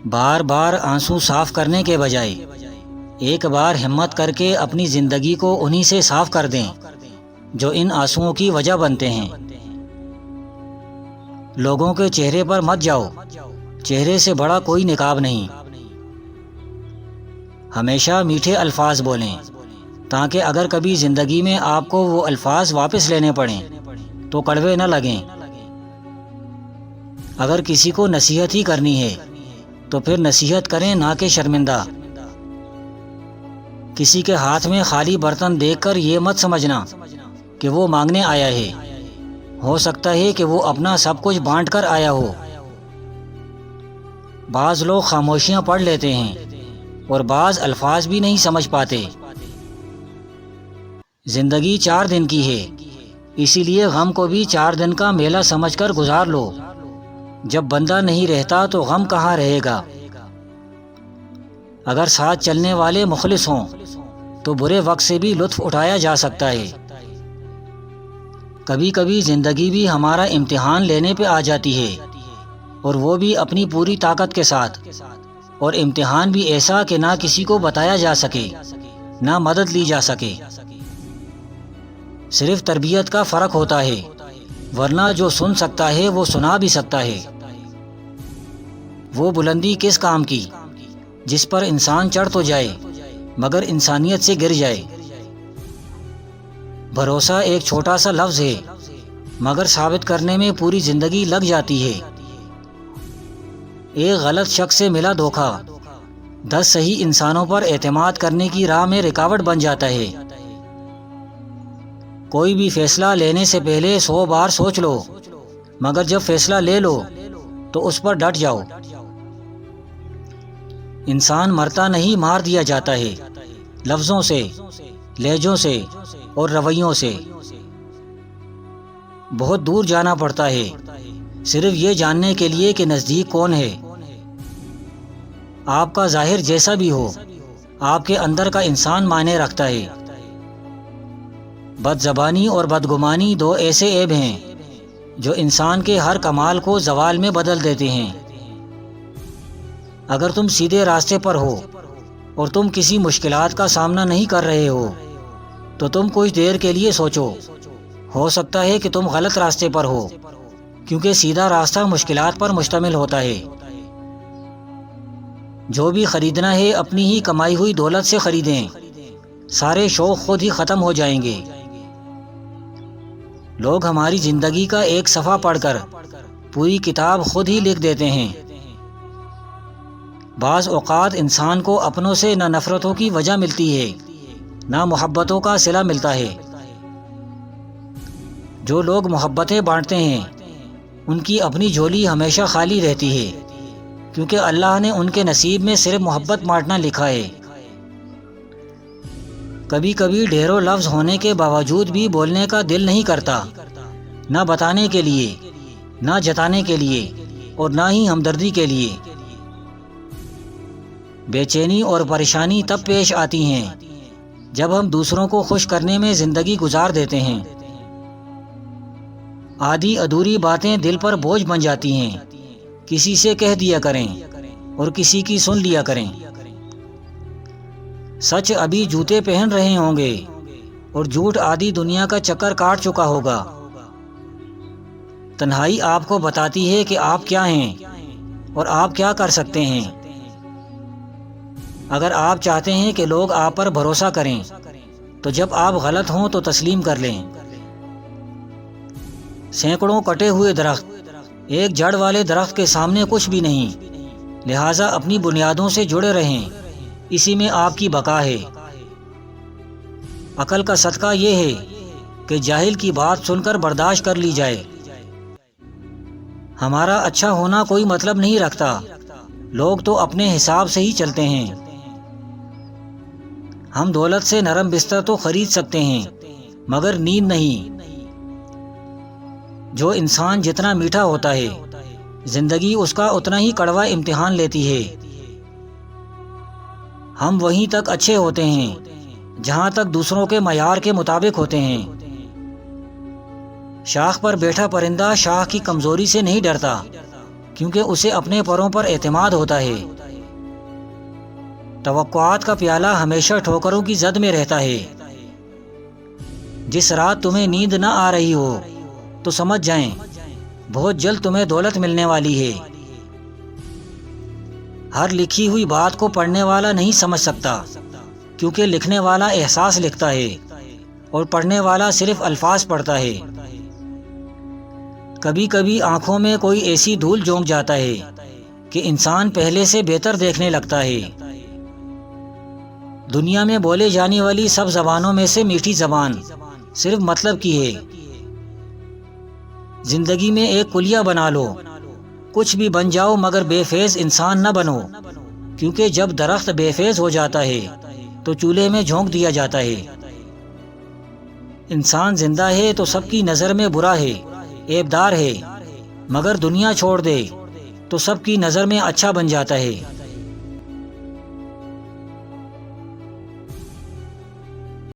بار بار آنسو صاف کرنے کے بجائے ایک بار ہمت کر کے اپنی زندگی کو انہی سے صاف کر دیں جو ان آنسوؤں کی وجہ بنتے ہیں۔ لوگوں کے چہرے پر مت جاؤ، چہرے سے بڑا کوئی نقاب نہیں۔ ہمیشہ میٹھے الفاظ بولیں تاکہ اگر کبھی زندگی میں آپ کو وہ الفاظ واپس لینے پڑیں تو کڑوے نہ لگیں۔ اگر کسی کو نصیحت ہی کرنی ہے تو پھر نصیحت کریں، نہ کہ شرمندہ۔ کسی کے ہاتھ میں خالی برتن دیکھ کر یہ مت سمجھنا کہ وہ مانگنے آیا ہے، ہو سکتا ہے کہ وہ اپنا سب کچھ بانٹ کر آیا ہو۔ بعض لوگ خاموشیاں پڑھ لیتے ہیں اور بعض الفاظ بھی نہیں سمجھ پاتے۔ زندگی 4 دن کی ہے، اسی لیے غم کو بھی 4 دن کا میلہ سمجھ کر گزار لو۔ جب بندہ نہیں رہتا تو غم کہاں رہے گا؟ اگر ساتھ چلنے والے مخلص ہوں تو برے وقت سے بھی لطف اٹھایا جا سکتا ہے۔ کبھی کبھی زندگی بھی ہمارا امتحان لینے پہ آ جاتی ہے، اور وہ بھی اپنی پوری طاقت کے ساتھ، اور امتحان بھی ایسا کہ نہ کسی کو بتایا جا سکے، نہ مدد لی جا سکے۔ صرف تربیت کا فرق ہوتا ہے، ورنہ جو سن سکتا ہے وہ سنا بھی سکتا ہے۔ وہ بلندی کس کام کی جس پر انسان چڑھ تو جائے مگر انسانیت سے گر جائے۔ بھروسہ ایک چھوٹا سا لفظ ہے مگر ثابت کرنے میں پوری زندگی لگ جاتی ہے۔ ایک غلط شخص سے ملا دھوکہ 10 صحیح انسانوں پر اعتماد کرنے کی راہ میں رکاوٹ بن جاتا ہے۔ کوئی بھی فیصلہ لینے سے پہلے 100 بار سوچ لو، مگر جب فیصلہ لے لو تو اس پر ڈٹ جاؤ۔ انسان مرتا نہیں، مار دیا جاتا ہے، لفظوں سے، لہجوں سے اور رویوں سے۔ بہت دور جانا پڑتا ہے صرف یہ جاننے کے لیے کہ نزدیک کون ہے۔ آپ کا ظاہر جیسا بھی ہو، آپ کے اندر کا انسان معنی رکھتا ہے۔ بد زبانی اور بدگمانی 2 ایسے عیب ہیں جو انسان کے ہر کمال کو زوال میں بدل دیتے ہیں۔ اگر تم سیدھے راستے پر ہو اور تم کسی مشکلات کا سامنا نہیں کر رہے ہو تو تم کچھ دیر کے لیے سوچو، ہو سکتا ہے کہ تم غلط راستے پر ہو، کیونکہ سیدھا راستہ مشکلات پر مشتمل ہوتا ہے۔ جو بھی خریدنا ہے اپنی ہی کمائی ہوئی دولت سے خریدیں، سارے شوق خود ہی ختم ہو جائیں گے۔ لوگ ہماری زندگی کا ایک صفحہ پڑھ کر پوری کتاب خود ہی لکھ دیتے ہیں۔ بعض اوقات انسان کو اپنوں سے نہ نفرتوں کی وجہ ملتی ہے، نہ محبتوں کا صلہ ملتا ہے۔ جو لوگ محبتیں بانٹتے ہیں ان کی اپنی جھولی ہمیشہ خالی رہتی ہے، کیونکہ اللہ نے ان کے نصیب میں صرف محبت بانٹنا لکھا ہے۔ کبھی کبھی ڈھیروں لفظ ہونے کے باوجود بھی بولنے کا دل نہیں کرتا، نہ بتانے کے لیے، نہ جتانے کے لیے، اور نہ ہی ہمدردی کے لیے۔ بے چینی اور پریشانی تب پیش آتی ہیں جب ہم دوسروں کو خوش کرنے میں زندگی گزار دیتے ہیں۔ آدھی ادھوری باتیں دل پر بوجھ بن جاتی ہیں، کسی سے کہہ دیا کریں اور کسی کی سن لیا کریں۔ سچ ابھی جوتے پہن رہے ہوں گے اور جھوٹ آدھی دنیا کا چکر کاٹ چکا ہوگا۔ تنہائی آپ کو بتاتی ہے کہ آپ کیا ہیں اور آپ کیا کر سکتے ہیں۔ اگر آپ چاہتے ہیں کہ لوگ آپ پر بھروسہ کریں تو جب آپ غلط ہوں تو تسلیم کر لیں۔ سینکڑوں کٹے ہوئے درخت ایک جڑ والے درخت کے سامنے کچھ بھی نہیں، لہٰذا اپنی بنیادوں سے جڑے رہیں، اسی میں آپ کی بقا ہے۔ عقل کا صدقہ یہ ہے کہ جاہل کی بات سن کر برداشت کر لی جائے۔ ہمارا اچھا ہونا کوئی مطلب نہیں رکھتا، لوگ تو اپنے حساب سے ہی چلتے ہیں۔ ہم دولت سے نرم بستر تو خرید سکتے ہیں مگر نیند نہیں۔ جو انسان جتنا میٹھا ہوتا ہے زندگی اس کا اتنا ہی کڑوا امتحان لیتی ہے۔ ہم وہیں تک اچھے ہوتے ہیں جہاں تک دوسروں کے معیار کے مطابق ہوتے ہیں۔ شاخ پر بیٹھا پرندہ شاخ کی کمزوری سے نہیں ڈرتا، کیونکہ اسے اپنے پروں پر اعتماد ہوتا ہے۔ توقعات کا پیالہ ہمیشہ ٹھوکروں کی زد میں رہتا ہے۔ جس رات تمہیں نیند نہ آ رہی ہو تو سمجھ جائیں بہت جلد تمہیں دولت ملنے والی ہے۔ ہر لکھی ہوئی بات کو پڑھنے والا نہیں سمجھ سکتا، کیونکہ لکھنے والا احساس لکھتا ہے اور پڑھنے والا صرف الفاظ پڑھتا ہے۔ کبھی کبھی آنکھوں میں کوئی ایسی دھول جھونک جاتا ہے کہ انسان پہلے سے بہتر دیکھنے لگتا ہے۔ دنیا میں بولے جانے والی سب زبانوں میں سے میٹھی زبان صرف مطلب کی ہے۔ زندگی میں ایک کلیہ بنا لو، کچھ بھی بن جاؤ مگر بے فیض انسان نہ بنو، کیونکہ جب درخت بے فیض ہو جاتا ہے تو چولہے میں جھونک دیا جاتا ہے۔ انسان زندہ ہے تو سب کی نظر میں برا ہے، عیبدار ہے، مگر دنیا چھوڑ دے تو سب کی نظر میں اچھا بن جاتا ہے۔